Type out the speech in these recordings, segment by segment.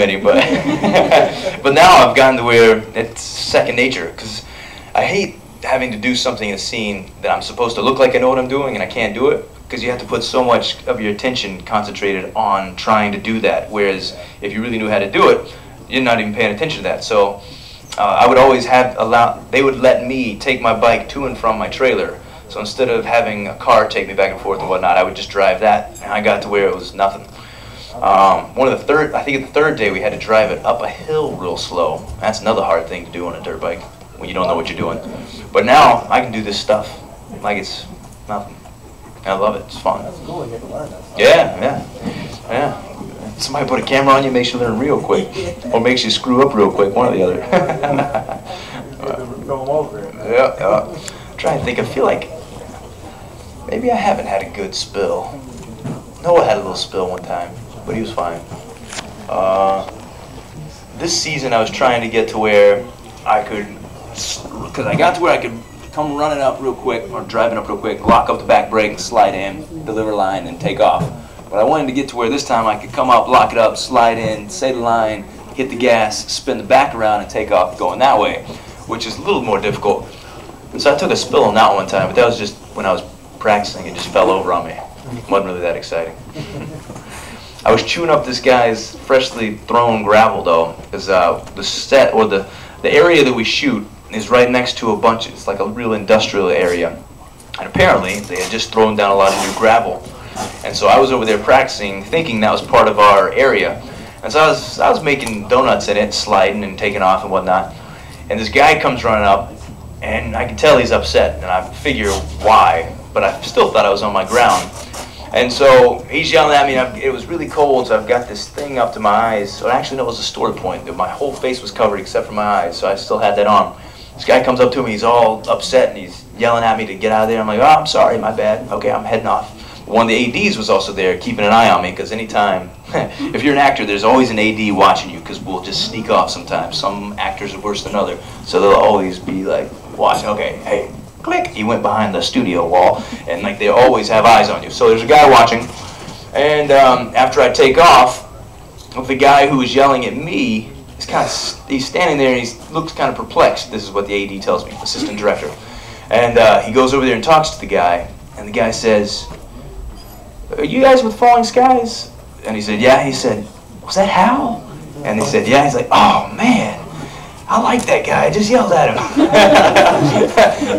many, but but now I've gotten to where it's second nature, because I hate having to do something in a scene that I'm supposed to look like I know what I'm doing and I can't do it, because you have to put so much of your attention concentrated on trying to do that, whereas if you really knew how to do it, you're not even paying attention to that. So I would always they would let me take my bike to and from my trailer. So instead of having a car take me back and forth and whatnot, I would just drive that, and I got to where it was nothing. I think the third day we had to drive it up a hill real slow. That's another hard thing to do on a dirt bike when you don't know what you're doing. But now I can do this stuff like it's nothing. I love it. It's fun. That's cool. You get to learn that stuff. Yeah. Somebody put a camera on you, makes you learn real quick, or makes you screw up real quick. One or the other. Going over it. Yeah. I'm trying to think. I feel like maybe I haven't had a good spill. Noah had a little spill one time, but he was fine. This season I was trying to get to where I could, because I got to where I could come running up real quick, or driving up real quick, lock up the back brake, slide in, deliver line, and take off. But I wanted to get to where this time I could come up, lock it up, slide in, say the line, hit the gas, spin the back around, and take off going that way, which is a little more difficult. And so I took a spill on that one time, but that was just when I was practicing. It just fell over on me. It wasn't really that exciting. I was chewing up this guy's freshly thrown gravel though, because the set, or the area that we shoot is right next to a bunch, it's like a real industrial area. And apparently they had just thrown down a lot of new gravel. And so I was over there practicing, thinking that was part of our area. And so I was making donuts in it, sliding and taking off and whatnot. And this guy comes running up, and I can tell he's upset, and I figure why, but I still thought I was on my ground. And so he's yelling at me, and it was really cold, so I've got this thing up to my eyes. So actually, no, it was a story point. My whole face was covered except for my eyes, so I still had that on. This guy comes up to me, he's all upset, and he's yelling at me to get out of there. I'm like, oh, I'm sorry, my bad. Okay, I'm heading off. One of the ADs was also there keeping an eye on me, because anytime, if you're an actor, there's always an AD watching you, because we'll just sneak off sometimes. Some actors are worse than others, so they'll always be like watching. Okay, hey, click. He went behind the studio wall, and like they always have eyes on you. So there's a guy watching, and after I take off, the guy who was yelling at me is he's standing there, and he looks kind of perplexed. This is what the AD tells me, assistant director, and he goes over there and talks to the guy, and the guy says, "Are you guys with Falling Skies?" And he said, "Yeah." He said, "Was that Hal?" And he said, "Yeah." He's like, "Oh man, I like that guy. I just yelled at him."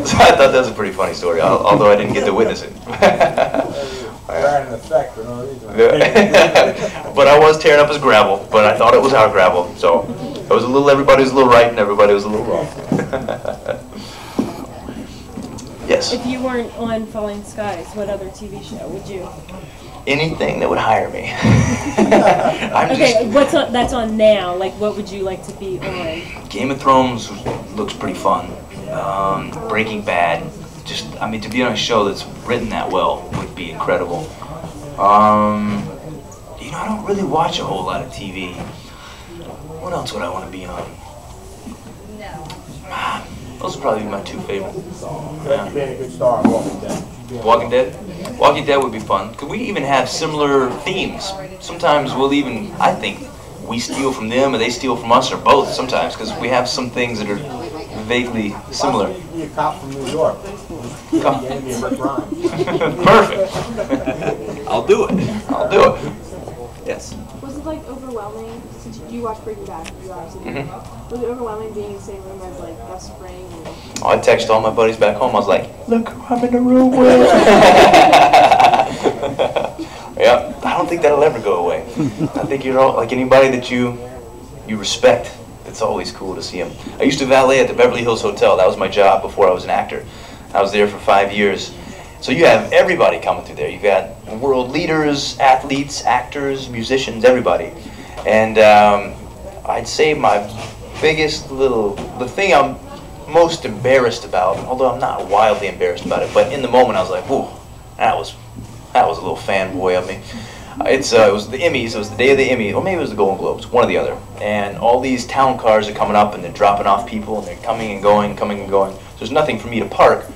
So I thought that was a pretty funny story, although I didn't get to witness it. But I was tearing up his gravel, but I thought it was our gravel. So it was everybody was a little right and everybody was a little wrong. Yes? If you weren't on Falling Skies, what other TV show would you? Anything that would hire me. Okay, that's on now? Like, what would you like to be on? Game of Thrones looks pretty fun. Breaking Bad. To be on a show that's written that well would be incredible. I don't really watch a whole lot of TV. What else would I want to be on? Those would probably be my two favorite. Yeah. Being a good star on Walking Dead. Walking Dead? Walking Dead would be fun. Because we even have similar themes. Sometimes I think we steal from them or they steal from us, or both sometimes, because we have some things that are vaguely similar. Be a cop from New York. Perfect. I'll do it. Yes. Was it like overwhelming? Since you watched Breaking Bad, you obviously did. Was it overwhelming being in the same room as like Gus Fring? I texted all my buddies back home. I was like, "Look who I'm in the room with." Yeah, I don't think that'll ever go away. I think you're all like anybody that you respect. It's always cool to see them. I used to valet at the Beverly Hills Hotel. That was my job before I was an actor. I was there for 5 years. So you have everybody coming through there. You've got world leaders, athletes, actors, musicians, everybody. And I'd say my the thing I'm most embarrassed about, although I'm not wildly embarrassed about it, but in the moment I was like, "Whoa, that was a little fanboy of me." It was the Emmys. It was the day of the Emmys, or maybe it was the Golden Globes, one or the other. And all these town cars are coming up, and they're dropping off people, and they're coming and going. So there's nothing for me to park,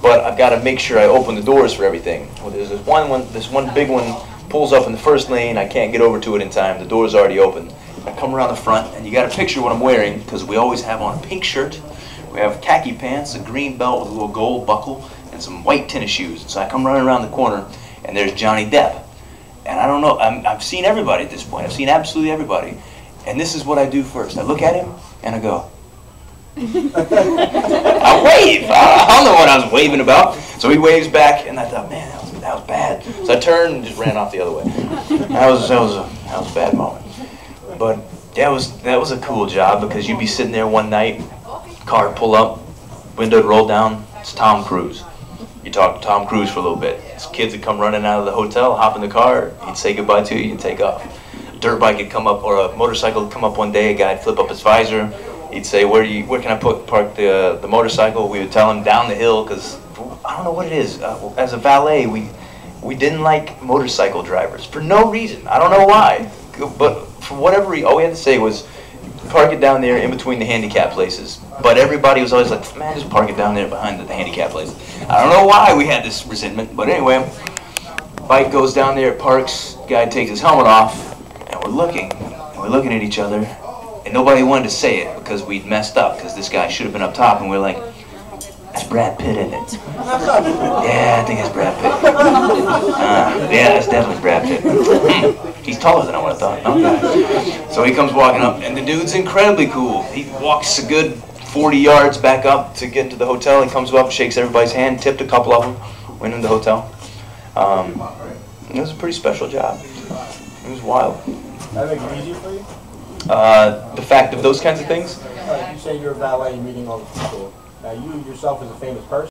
but I've got to make sure I open the doors for everything. Well, there's this one big one pulls up in the first lane. I can't get over to it in time. The door's already open. I come around the front, and you got to picture what I'm wearing, because we always have on a pink shirt, we have khaki pants, a green belt with a little gold buckle, and some white tennis shoes. So I come running around the corner, and there's Johnny Depp. And I don't know, I've seen everybody at this point. I've seen absolutely everybody. And this is what I do first. I look at him, and I go, I wave. I don't know what I was waving about. So he waves back, and I thought, man, that was bad. So I turned and just ran off the other way. That was a bad moment. But that was a cool job, because you'd be sitting there one night, car pull up, window roll down, it's Tom Cruise. You talk to Tom Cruise for a little bit. His kids would come running out of the hotel, hop in the car, he'd say goodbye to you, you'd take off. A dirt bike would come up, or a motorcycle would come up one day, a guy'd flip up his visor, he'd say, where can I park the motorcycle? We would tell him down the hill, because I don't know what it is. As a valet, we didn't like motorcycle drivers for no reason. I don't know why, but for whatever reason, all we had to say was, park it down there in between the handicap places. But everybody was always like, man, just park it down there behind the handicap places. I don't know why we had this resentment, but anyway, bike goes down there, parks, guy takes his helmet off, and we're looking at each other, and nobody wanted to say it because we'd messed up, because this guy should have been up top, and we're like, that's Brad Pitt, isn't it? Yeah, I think it's Brad Pitt. Yeah, that's definitely Brad Pitt. He's taller than I would have thought. Okay. So he comes walking up, and the dude's incredibly cool. He walks a good 40 yards back up to get into the hotel. He comes up, shakes everybody's hand, tipped a couple of them, went into the hotel. It was a pretty special job. It was wild. That make it easier for you? The fact of those kinds of things? You say you're a valet meeting all the people. Now you yourself as a famous person.